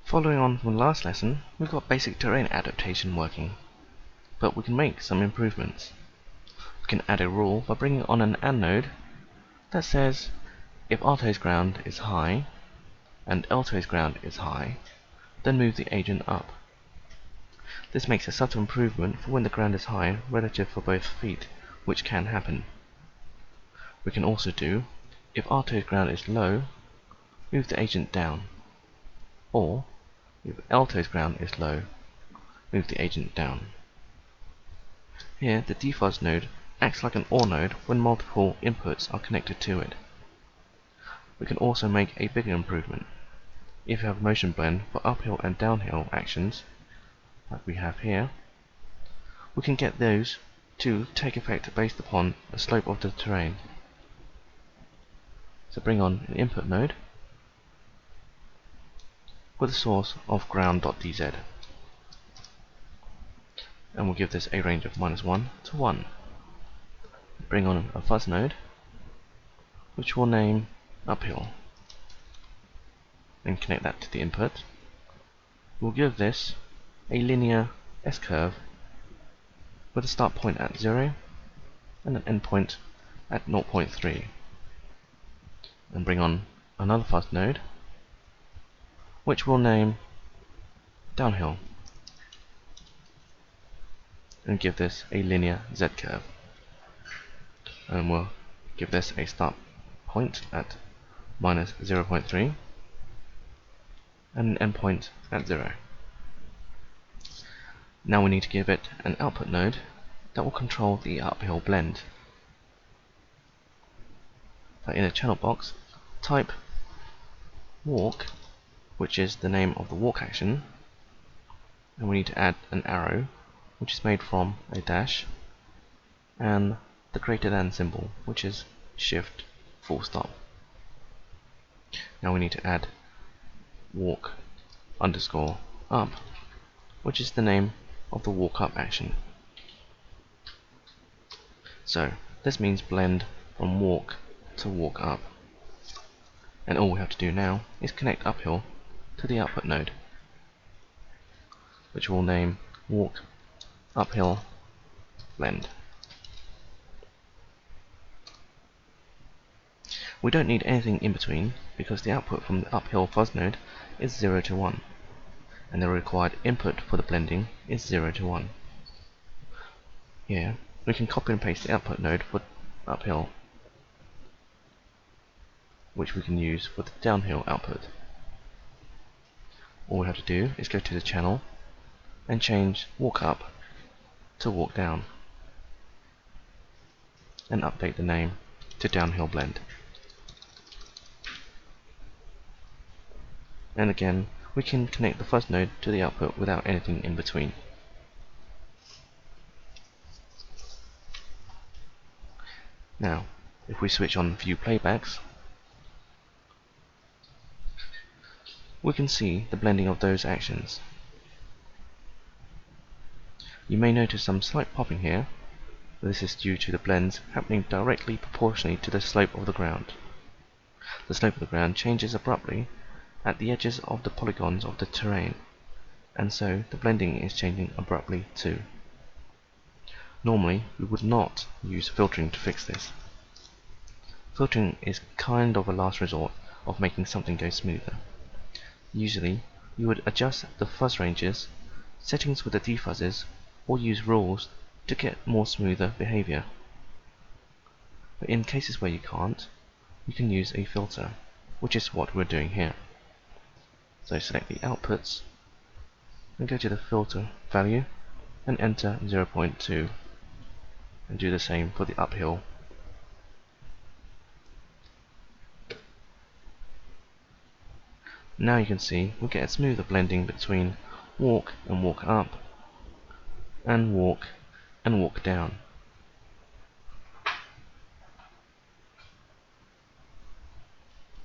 Following on from the last lesson, we've got basic terrain adaptation working, but we can make some improvements. We can add a rule by bringing on an AND node that says if Alto's ground is high and Alto's ground is high, then move the agent up. This makes a subtle improvement for when the ground is high relative for both feet, which can happen. We can also do if Alto's ground is low, move the agent down, or if Alto's ground is low, move the agent down. Here the defuzz node acts like an OR node when multiple inputs are connected to it. We can also make a bigger improvement. If you have motion blend for uphill and downhill actions, like we have here, we can get those to take effect based upon the slope of the terrain. So bring on an input node with a source of ground.dz, and we'll give this a range of -1 to 1. Bring on a fuzz node, which we'll name uphill, and connect that to the input. We'll give this a linear S-curve with a start point at 0 and an end point at 0.3. And bring on another fuzz node, which we'll name downhill, and give this a linear Z-curve. And we'll give this a start point at -0.3 and an end point at 0. Now we need to give it an output node that will control the uphill blend. So in a channel box, type walk, which is the name of the walk action, and we need to add an arrow, which is made from a dash, and the greater than symbol, which is shift full stop. Now we need to add walk underscore up, which is the name of the walk up action. So this means blend from walk to walk up, and all we have to do now is connect uphill to the output node, which we'll name walk uphill blend. We don't need anything in between because the output from the uphill fuzz node is 0 to 1, and the required input for the blending is 0 to 1. Here we can copy and paste the output node for uphill, which we can use for the downhill output. All we have to do is go to the channel and change walk up to walk down, and update the name to downhill blend. And again, we can connect the fuzz node to the output without anything in between. Now, if we switch on view playbacks, we can see the blending of those actions. You may notice some slight popping here, but this is due to the blends happening directly proportionally to the slope of the ground. The slope of the ground changes abruptly at the edges of the polygons of the terrain, and so the blending is changing abruptly too. Normally we would not use filtering to fix this. Filtering is kind of a last resort of making something go smoother. Usually you would adjust the fuzz ranges, settings with the defuzzes, or use rules to get more smoother behavior. But in cases where you can't, you can use a filter, which is what we're doing here. So select the outputs and go to the filter value and enter 0.2, and do the same for the uphill. Now you can see we get a smoother blending between walk and walk up, and walk down.